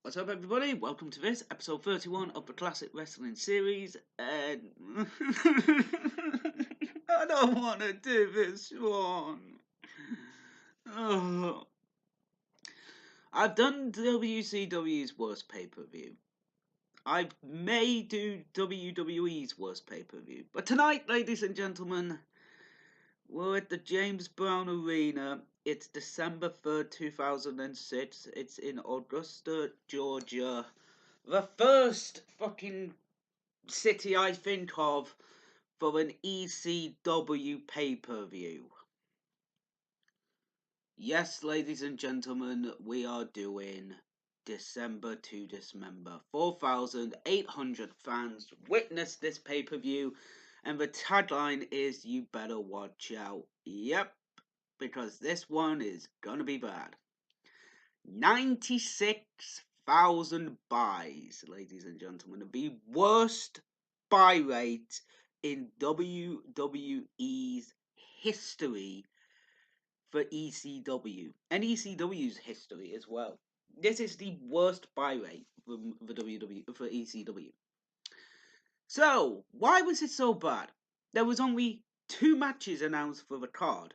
What's up, everybody? Welcome to this episode 31 of the Classic Wrestling Series. And I don't want to do this one. Oh. I've done WCW's worst pay per view. I may do WWE's worst pay per view. But tonight, ladies and gentlemen, we're at the James Brown Arena. It's December 3rd, 2006. It's in Augusta, Georgia. The first fucking city I think of for an ECW pay-per-view. Yes, ladies and gentlemen, we are doing December to Dismember. 4,800 fans witnessed this pay-per-view, and the tagline is, "You better watch out." Yep, because this one is gonna be bad. 96,000 buys, ladies and gentlemen. The worst buy rate in WWE's history for ECW. And ECW's history as well. This is the worst buy rate for ECW. So, why was it so bad? There was only 2 matches announced for the card.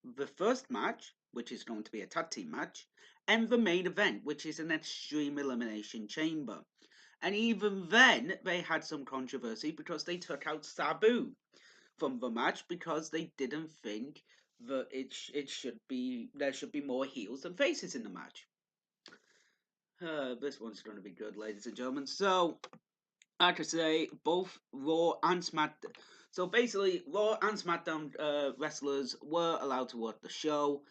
The first match, which is going to be a tag team match, and the main event, which is an Extreme Elimination Chamber. And even then, they had some controversy because they took out Sabu from the match because they didn't think that there should be more heels than faces in the match. This one's going to be good, ladies and gentlemen. So, like I say, both Raw and SmackDown. So basically, Raw and SmackDown wrestlers were allowed to work the show.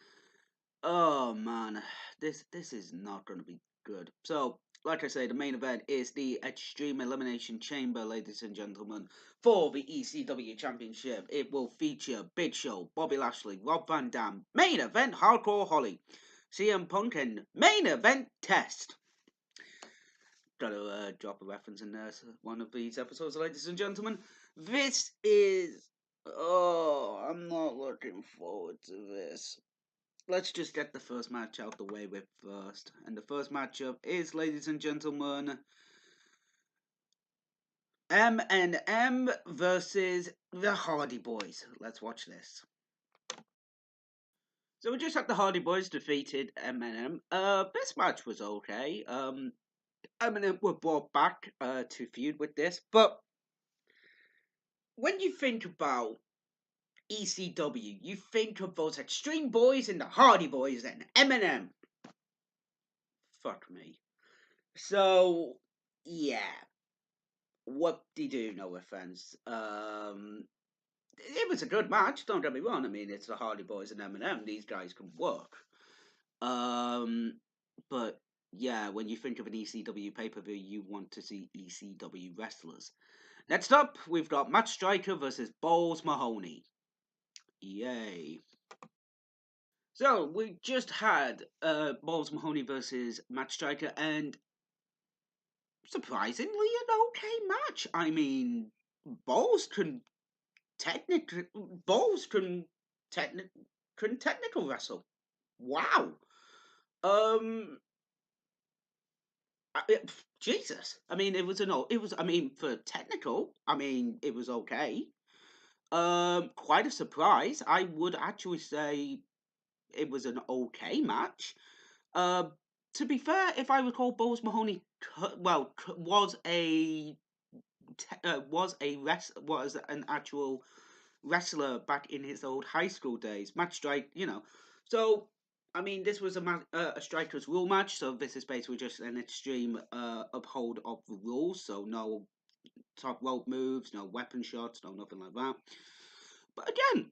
Oh man, this is not going to be good. So, like I say, the main event is the Extreme Elimination Chamber, ladies and gentlemen, for the ECW Championship. It will feature Big Show, Bobby Lashley, Rob Van Dam, main event Hardcore Holly, CM Punk, and main event Test. Gotta drop a reference in there. One of these episodes, ladies and gentlemen. This is. Oh, I'm not looking forward to this. Let's just get the first match out the way with first. And the first matchup is, ladies and gentlemen, M&M versus the Hardy Boys. Let's watch this. So we just had the Hardy Boys defeated M&M. This match was okay. M&M were brought back to feud with this, but when you think about ECW, you think of those Extreme Boys and the Hardy Boys and M&M. Fuck me. So, yeah. What do you do? No offense. It was a good match. Don't get me wrong. I mean, it's the Hardy Boys and M&M. These guys can work. But yeah, when you think of an ECW pay per view, you want to see ECW wrestlers. Next up, we've got Matt Striker versus Balls Mahoney. Yay! So we just had Balls Mahoney versus Matt Striker, and surprisingly, an okay match. I mean, Balls can technically Balls can technical wrestle. Wow. Um. Jesus. I mean, it was it was. I mean, for technical, I mean, it was okay. Quite a surprise. I would actually say it was an okay match. Uh, to be fair, if I recall, Balls Mahoney, was an actual wrestler back in his old high school days. Match strike, So, I mean, this was a strikers rule match, so this is basically just an extreme uphold of the rules. So no top rope moves, no weapon shots, no nothing like that. But again,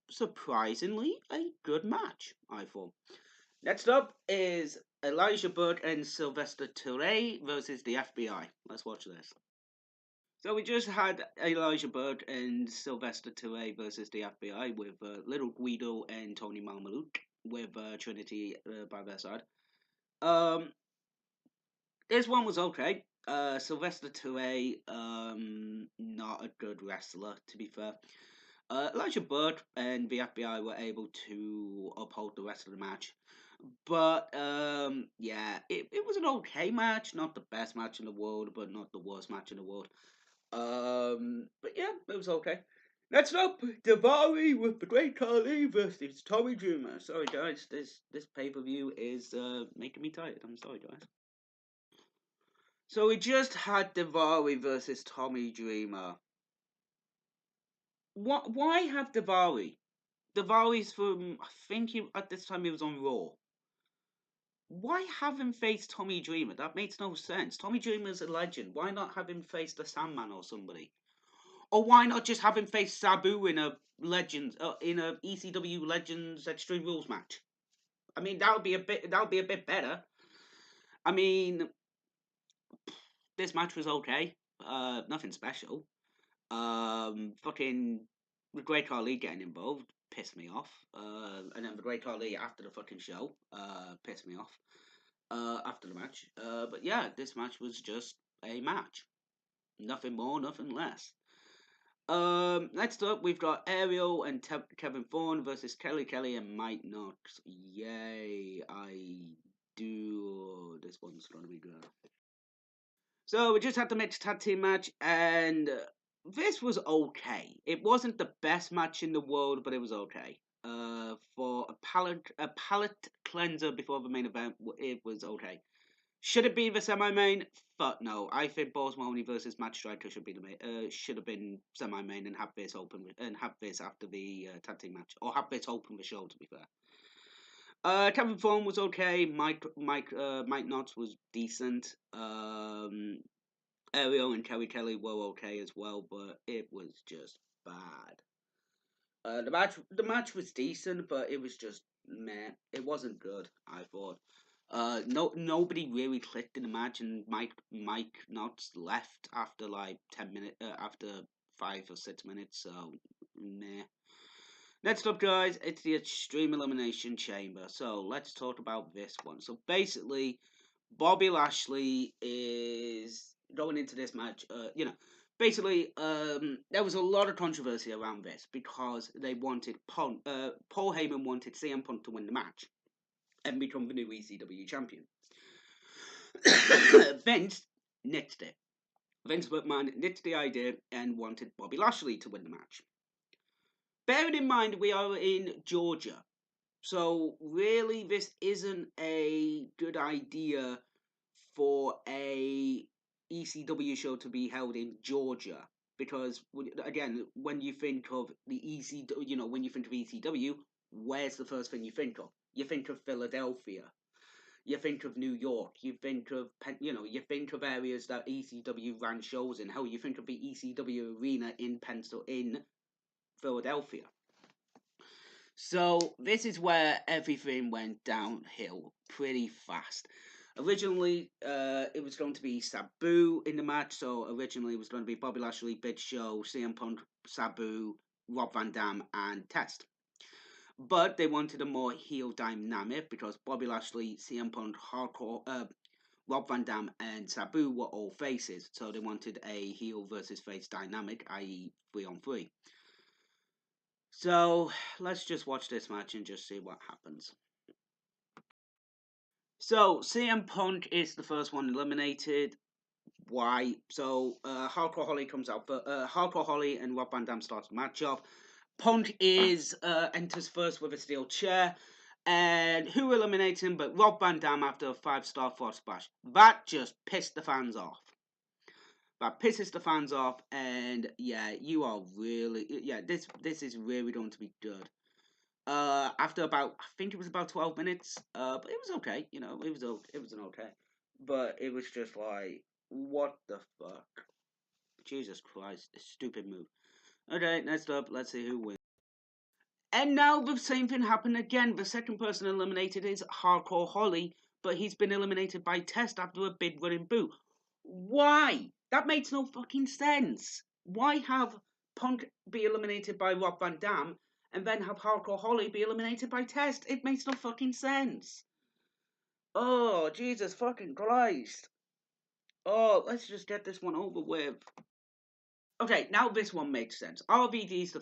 surprisingly, a good match, I thought. Next up is Elijah Burke and Sylvester Terray versus the FBI. Let's watch this. So we just had Elijah Burke and Sylvester Terray versus the FBI with Little Guido and Tony Marmaluke with Trinity by their side. This one was okay. Sylvester Terray, not a good wrestler, to be fair. Elijah Burke and the FBI were able to uphold the rest of the match. But yeah, it was an okay match, not the best match in the world, but not the worst match in the world. But yeah, it was okay. Next up, Davari with the Great Khali versus Tommy Dreamer. Sorry guys, this pay per view is making me tired. I'm sorry guys. So we just had Davari versus Tommy Dreamer. What? Why have Davari? Davari's from I think at this time he was on Raw. Why have him face Tommy Dreamer? That makes no sense. Tommy Dreamer's a legend. Why not have him face the Sandman or somebody? Or why not just have him face Sabu in a ECW Legends Extreme Rules match? I mean, that would be a bit better. I mean, this match was okay. Nothing special. Fucking the Great Khali getting involved pissed me off. And then the Great Khali after the fucking show pissed me off. After the match. But yeah, this match was just a match. Nothing more, nothing less. Next up, we've got Ariel and Kevin Thorne versus Kelly and Mike Knox. Yay, I do. This one's gonna be good. So we just had the mixed tag team match, and this was okay. It wasn't the best match in the world, but it was okay. For a palate cleanser before the main event, it was okay. Should it be the semi-main? Fuck no. I think Balls Mahoney versus Matt Striker should be the main. Should have been semi-main and have this open and have this after the tag team match, or have this open the show. To be fair, Kevin Thorne was okay. Mike Knotts was decent. Ariel and Kelly were okay as well, but it was just bad. The match was decent, but it was just meh. It wasn't good. I thought. Nobody really clicked in the match, and Mike Knotts left after like 10 minutes, after 5 or 6 minutes. So meh. Next up, guys, it's the Extreme Elimination Chamber. So let's talk about this one. So basically, Bobby Lashley is going into this match. Basically, there was a lot of controversy around this because they wanted Paul Heyman wanted CM Punk to win the match and become the new ECW champion. Vince nixed it. Vince McMahon nixed the idea and wanted Bobby Lashley to win the match. Bearing in mind we are in Georgia, so really this isn't a good idea for a ECW show to be held in Georgia because again, when you think of the when you think of ECW, where's the first thing you think of? You think of Philadelphia. You think of New York. You think of you think of areas that ECW ran shows in. Hell, you think of the ECW arena in Philadelphia. So this is where everything went downhill pretty fast. Originally, it was going to be Sabu in the match. So originally, it was going to be Bobby Lashley, Big Show, CM Punk, Sabu, Rob Van Dam, and Test. But they wanted a more heel dynamic because Bobby Lashley, CM Punk, Rob Van Dam, and Sabu were all faces. So they wanted a heel versus face dynamic, i.e., 3-on-3. So let's just watch this match and just see what happens. So CM Punk is the first one eliminated. Why? So Hardcore Holly comes out, but Hardcore Holly and Rob Van Dam starts the match off. Punk enters first with a steel chair, and who eliminates him but Rob Van Dam after a 5-star frog splash. That just pissed the fans off. That pisses the fans off, and yeah, this is really going to be good. After about, I think it was about 12 minutes, but it was okay, it was an okay, but it was just like, what the fuck? Jesus Christ, a stupid move. Okay, next up, let's see who wins. And now the same thing happened again. The second person eliminated is Hardcore Holly, but he's been eliminated by Test after a big running boot. Why? That makes no fucking sense. Why have Punk be eliminated by Rob Van Dam and then have Hardcore Holly be eliminated by Test? It makes no fucking sense. Oh, Jesus fucking Christ. Oh, let's just get this one over with. Okay, now this one makes sense. RVD is the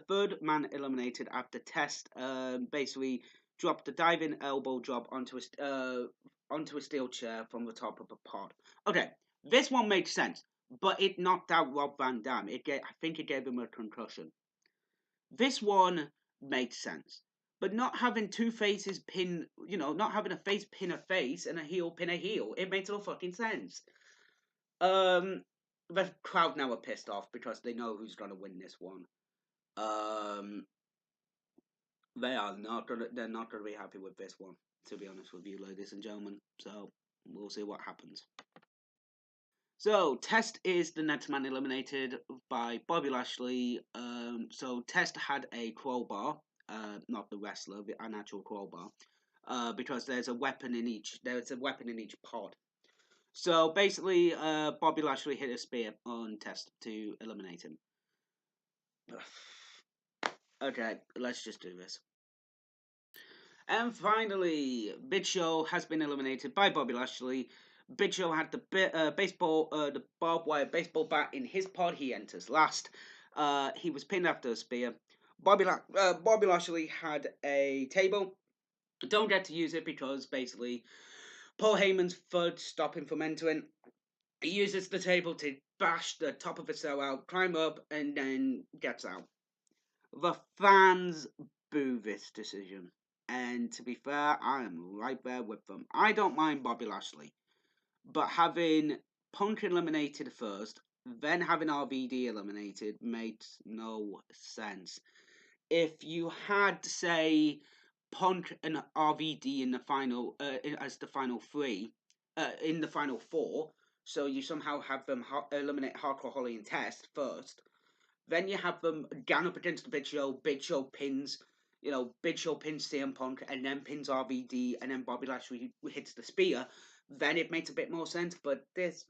third man eliminated after Test basically dropped a diving elbow drop onto a steel chair from the top of a pod. Okay, this one made sense, but it knocked out Rob Van Dam. I think it gave him a concussion. This one made sense. But not having two faces pin, not having a face pin a face and a heel pin a heel, it makes no fucking sense. Um, the crowd now are pissed off because they know who's gonna win this one. Um, they're not gonna be happy with this one, to be honest with you, ladies and gentlemen. So we'll see what happens. So Test is the next man eliminated by Bobby Lashley. So Test had a crowbar, not the wrestler, an actual crowbar, because there's a weapon in each. There's a weapon in each pod. So basically, Bobby Lashley hit a spear on Test to eliminate him. Okay, let's just do this. And finally, Big Show has been eliminated by Bobby Lashley. Big Show had the the barbed wire baseball bat in his pod. He enters last. He was pinned after a spear. Bobby Lashley had a table. Don't get to use it because basically Paul Heyman's foot stopped him from entering. He uses the table to bash the top of the cell out, climb up, and then gets out. The fans boo this decision. And to be fair, I am right there with them. I don't mind Bobby Lashley. But having Punk eliminated first, then having RVD eliminated makes no sense. If you had, say, Punk and RVD in the final, as the final three, in the final four, so you somehow have them eliminate Hardcore Holly and Test first, then you have them gang up against the Big Show. Big Show pins, Big Show pins CM Punk and then pins RVD and then Bobby Lashley hits the spear. Then it makes a bit more sense. But this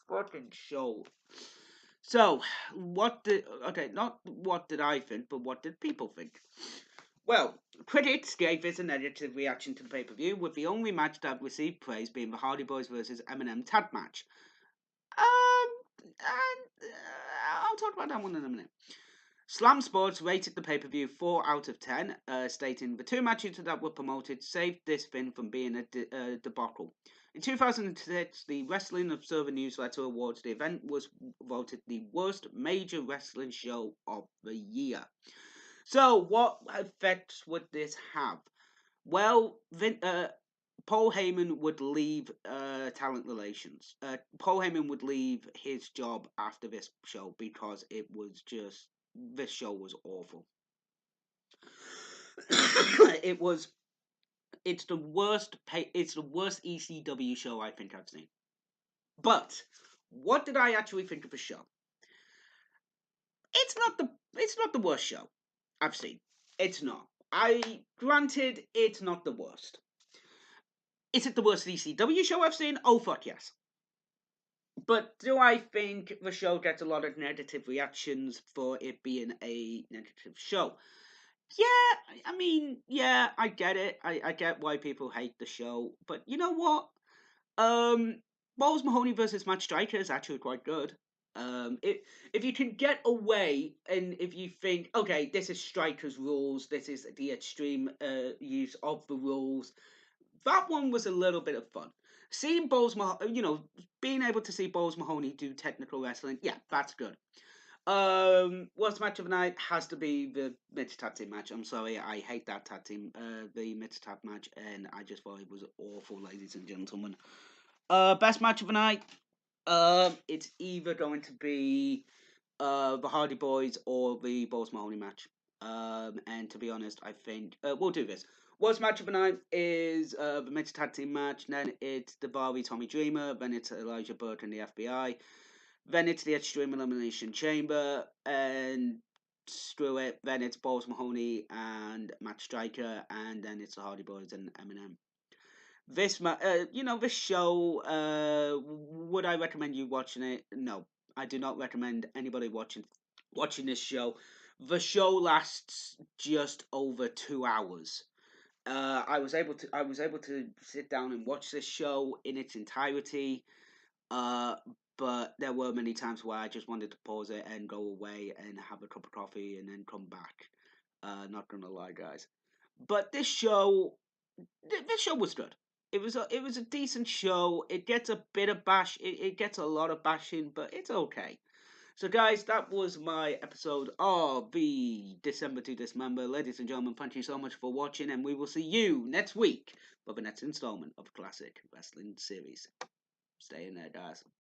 fucking show. So not what did I think, but what did people think? Well, critics gave this a negative reaction to the pay-per-view, with the only match that received praise being the Hardy Boys versus Eminem tag match. I'll talk about that one in a minute. Slam Sports rated the pay-per-view 4 out of 10, stating the two matches that were promoted saved this thing from being a debacle. In 2006, the Wrestling Observer Newsletter Awards, the event was voted the worst major wrestling show of the year. So, what effects would this have? Well, Paul Heyman would leave talent relations. Paul Heyman would leave his job after this show because this show was awful. It's the worst ECW show I think I've seen. But what did I actually think of the show? It's not the worst show I've seen. It's not. Granted, it's not the worst. Is it the worst ECW show I've seen? Oh, fuck yes. But do I think the show gets a lot of negative reactions for it being a negative show? Yeah, I mean, yeah, I get it. I get why people hate the show. But you know what? Balls Mahoney versus Matt Striker is actually quite good. If you can get away and if you think, okay, this is Striker's rules, this is the extreme use of the rules, that one was a little bit of fun. Seeing being able to see Balls Mahoney do technical wrestling, yeah, that's good. Worst match of the night has to be the Mid Tag Team match. I'm sorry, I hate that tag team, the Mid Tag match, and I just thought it was awful, ladies and gentlemen. Best match of the night. It's either going to be the Hardy Boys or the Balls Mahoney match. And to be honest, I think we'll do this. Worst match of the night is the Mid Tag Team match. Then it's Daivari Tommy Dreamer. Then it's Elijah Burke and the FBI. Then it's the Extreme Elimination Chamber, and screw it. Then it's Balls Mahoney and Matt Striker, and then it's the Hardy Boys and Eminem. This show. Would I recommend you watching it? No, I do not recommend anybody watching this show. The show lasts just over 2 hours. I was able to sit down and watch this show in its entirety. But there were many times where I just wanted to pause it and go away and have a cup of coffee and then come back. Not gonna lie, guys. But this show was good. It was a decent show. It gets a bit of bash. It gets a lot of bashing, but it's okay. So, guys, that was my episode of the December to Dismember. Ladies and gentlemen, thank you so much for watching, and we will see you next week for the next installment of the Classic Wrestling Series. Stay in there, guys.